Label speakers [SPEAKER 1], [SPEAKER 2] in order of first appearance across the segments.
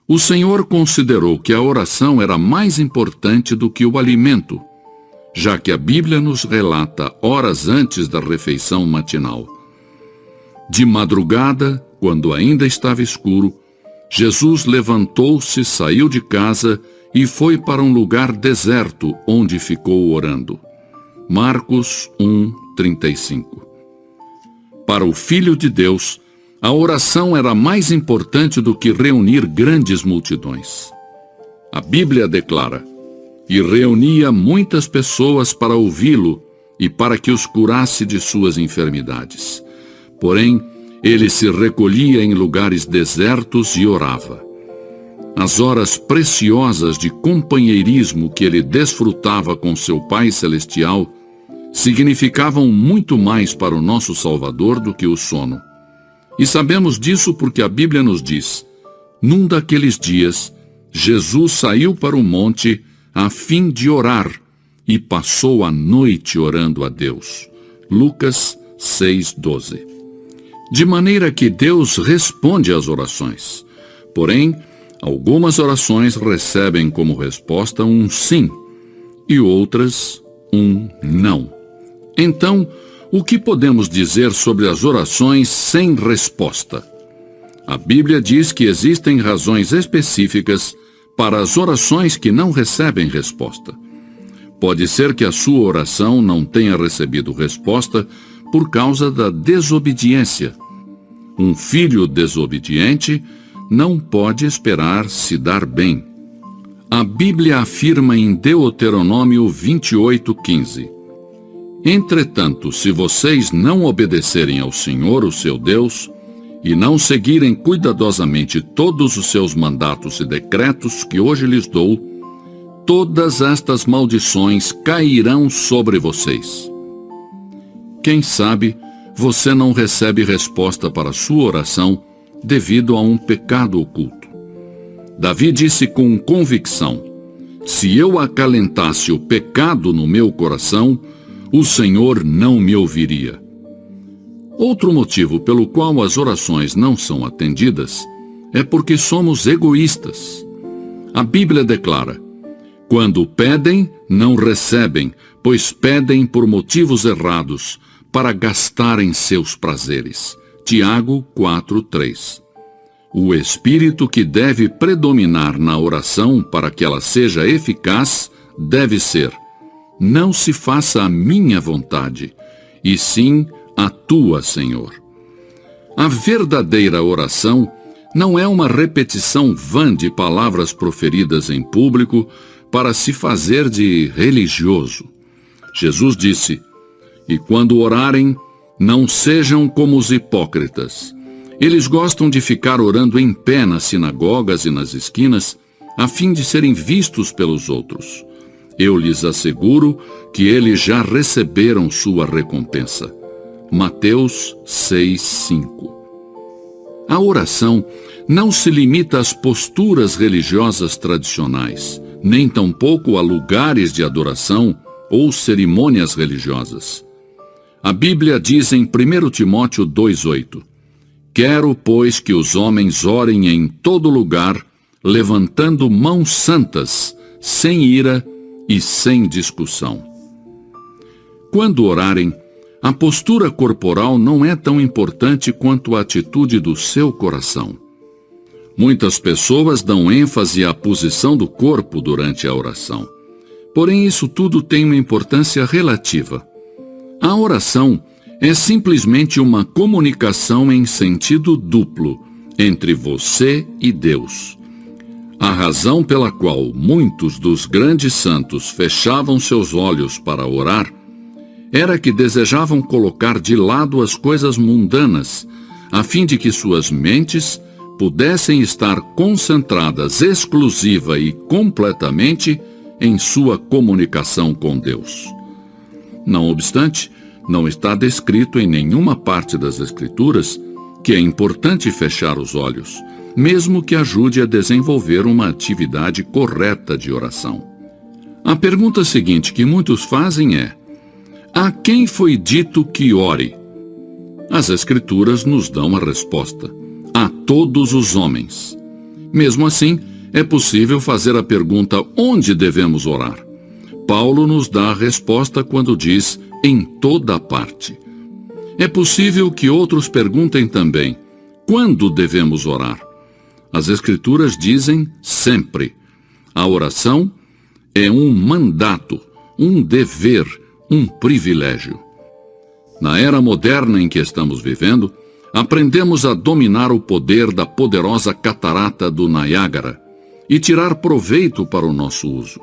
[SPEAKER 1] O Senhor considerou que a oração era mais importante do que o alimento, já que a Bíblia nos relata horas antes da refeição matinal. De madrugada, quando ainda estava escuro, Jesus levantou-se, saiu de casa e foi para um lugar deserto, onde ficou orando. Marcos 1:35. Para o Filho de Deus, a oração era mais importante do que reunir grandes multidões. A Bíblia declara: "E reunia muitas pessoas para ouvi-lo e para que os curasse de suas enfermidades. Porém, ele se recolhia em lugares desertos e orava." As horas preciosas de companheirismo que ele desfrutava com seu Pai Celestial significavam muito mais para o nosso Salvador do que o sono. E sabemos disso porque a Bíblia nos diz: "Num daqueles dias, Jesus saiu para o monte a fim de orar e passou a noite orando a Deus." Lucas 6:12. De maneira que Deus responde às orações. Porém, algumas orações recebem como resposta um sim e outras um não. Então, o que podemos dizer sobre as orações sem resposta? A Bíblia diz que existem razões específicas para as orações que não recebem resposta. Pode ser que a sua oração não tenha recebido resposta por causa da desobediência. Um filho desobediente não pode esperar se dar bem. A Bíblia afirma em Deuteronômio 28:15: "Entretanto, se vocês não obedecerem ao Senhor, o seu Deus, e não seguirem cuidadosamente todos os seus mandatos e decretos que hoje lhes dou, todas estas maldições cairão sobre vocês." Quem sabe você não recebe resposta para a sua oração devido a um pecado oculto. Davi disse com convicção: "Se eu acalentasse o pecado no meu coração, o Senhor não me ouviria." Outro motivo pelo qual as orações não são atendidas é porque somos egoístas. A Bíblia declara: "Quando pedem, não recebem, pois pedem por motivos errados, para gastarem seus prazeres." Tiago 4:3. O espírito que deve predominar na oração para que ela seja eficaz deve ser: "Não se faça a minha vontade, e sim a tua, Senhor." A verdadeira oração não é uma repetição vã de palavras proferidas em público para se fazer de religioso. Jesus disse: "E quando orarem, não sejam como os hipócritas. Eles gostam de ficar orando em pé nas sinagogas e nas esquinas, a fim de serem vistos pelos outros. Eu lhes asseguro que eles já receberam sua recompensa." Mateus 6:5. A oração não se limita às posturas religiosas tradicionais, nem tampouco a lugares de adoração ou cerimônias religiosas. A Bíblia diz em 1 Timóteo 2:8: "Quero, pois, que os homens orem em todo lugar, levantando mãos santas, sem ira e sem discussão." Quando orarem, a postura corporal não é tão importante quanto a atitude do seu coração. Muitas pessoas dão ênfase à posição do corpo durante a oração. Porém, isso tudo tem uma importância relativa. A oração é simplesmente uma comunicação em sentido duplo entre você e Deus. A razão pela qual muitos dos grandes santos fechavam seus olhos para orar era que desejavam colocar de lado as coisas mundanas, a fim de que suas mentes pudessem estar concentradas exclusiva e completamente em sua comunicação com Deus. Não obstante, não está descrito em nenhuma parte das Escrituras que é importante fechar os olhos, mesmo que ajude a desenvolver uma atividade correta de oração. A pergunta seguinte que muitos fazem é: a quem foi dito que ore? As Escrituras nos dão a resposta: a todos os homens. Mesmo assim, é possível fazer a pergunta onde devemos orar. Paulo nos dá a resposta quando diz em toda parte. É possível que outros perguntem também quando devemos orar. As Escrituras dizem sempre. A oração é um mandato, um dever, um privilégio. Na era moderna em que estamos vivendo, aprendemos a dominar o poder da poderosa catarata do Niágara e tirar proveito para o nosso uso.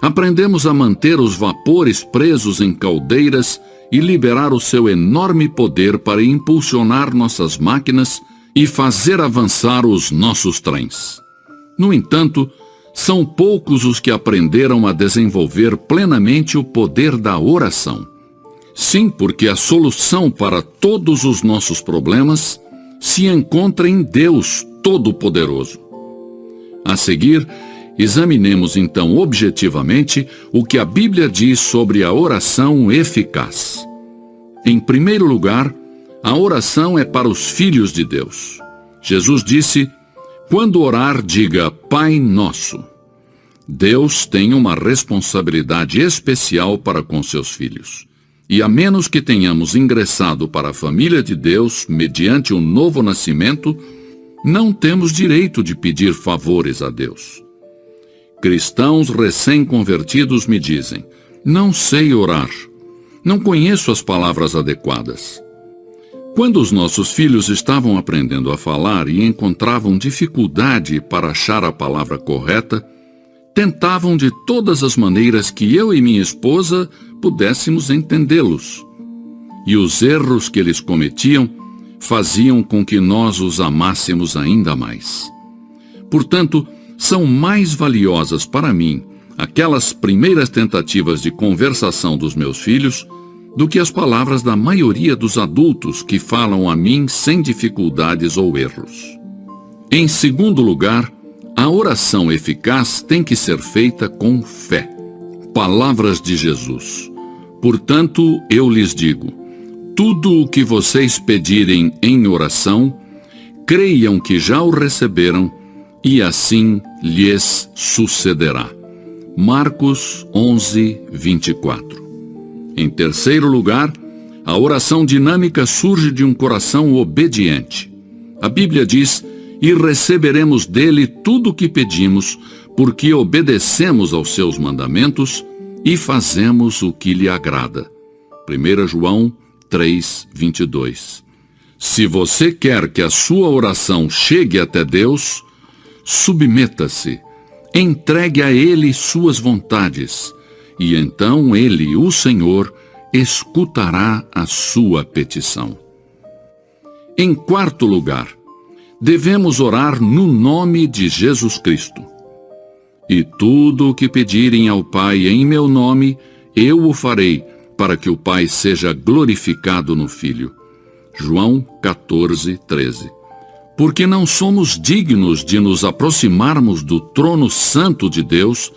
[SPEAKER 1] Aprendemos a manter os vapores presos em caldeiras e liberar o seu enorme poder para impulsionar nossas máquinas e fazer avançar os nossos trens. No entanto, são poucos os que aprenderam a desenvolver plenamente o poder da oração. Sim, porque a solução para todos os nossos problemas se encontra em Deus Todo-Poderoso. A seguir, examinemos então objetivamente o que a Bíblia diz sobre a oração eficaz. Em primeiro lugar, a oração é para os filhos de Deus. Jesus disse: quando orar, diga Pai Nosso. Deus tem uma responsabilidade especial para com seus filhos. E a menos que tenhamos ingressado para a família de Deus mediante um novo nascimento, não temos direito de pedir favores a Deus. Cristãos recém-convertidos me dizem: não sei orar, não conheço as palavras adequadas. Quando os nossos filhos estavam aprendendo a falar e encontravam dificuldade para achar a palavra correta, tentavam de todas as maneiras que eu e minha esposa pudéssemos entendê-los. E os erros que eles cometiam faziam com que nós os amássemos ainda mais. Portanto, são mais valiosas para mim aquelas primeiras tentativas de conversação dos meus filhos do que as palavras da maioria dos adultos que falam a mim sem dificuldades ou erros. Em segundo lugar, a oração eficaz tem que ser feita com fé. Palavras de Jesus. Portanto, eu lhes digo, tudo o que vocês pedirem em oração, creiam que já o receberam, e assim lhes sucederá. Marcos 11, 24. Em terceiro lugar, a oração dinâmica surge de um coração obediente. A Bíblia diz: e receberemos dele tudo o que pedimos, porque obedecemos aos seus mandamentos e fazemos o que lhe agrada. 1 João 3, 22. Se você quer que a sua oração chegue até Deus, submeta-se, entregue a Ele suas vontades, e então Ele, o Senhor, escutará a sua petição. Em quarto lugar, devemos orar no nome de Jesus Cristo. E tudo o que pedirem ao Pai em meu nome, eu o farei, para que o Pai seja glorificado no Filho. João 14, 13. Porque não somos dignos de nos aproximarmos do trono santo de Deus,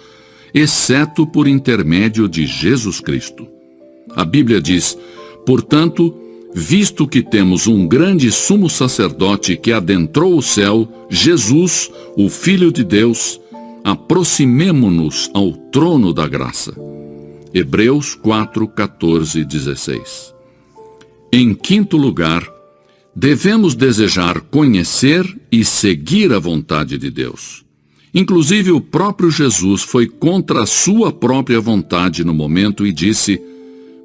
[SPEAKER 1] exceto por intermédio de Jesus Cristo. A Bíblia diz: portanto, visto que temos um grande sumo sacerdote que adentrou o céu, Jesus, o Filho de Deus, aproximemo-nos ao trono da graça. Hebreus 4, 14, 16. Em quinto lugar, devemos desejar conhecer e seguir a vontade de Deus. Inclusive, o próprio Jesus foi contra a sua própria vontade no momento e disse: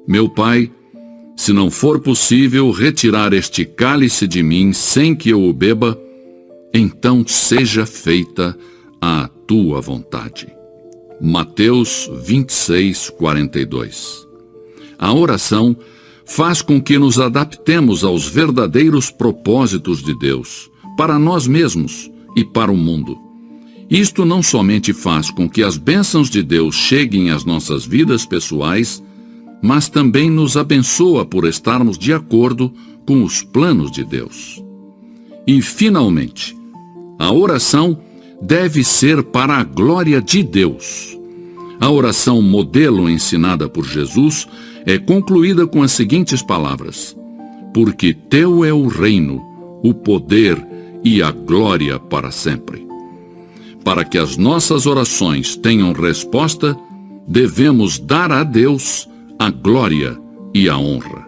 [SPEAKER 1] meu Pai, se não for possível retirar este cálice de mim sem que eu o beba, então seja feita a tua vontade. Mateus 26, 42. A oração faz com que nos adaptemos aos verdadeiros propósitos de Deus, para nós mesmos e para o mundo. Isto não somente faz com que as bênçãos de Deus cheguem às nossas vidas pessoais, mas também nos abençoa por estarmos de acordo com os planos de Deus. E, finalmente, a oração deve ser para a glória de Deus. A oração modelo ensinada por Jesus é concluída com as seguintes palavras: porque teu é o reino, o poder e a glória para sempre. para que as nossas orações tenham resposta, devemos dar a Deus a glória e a honra.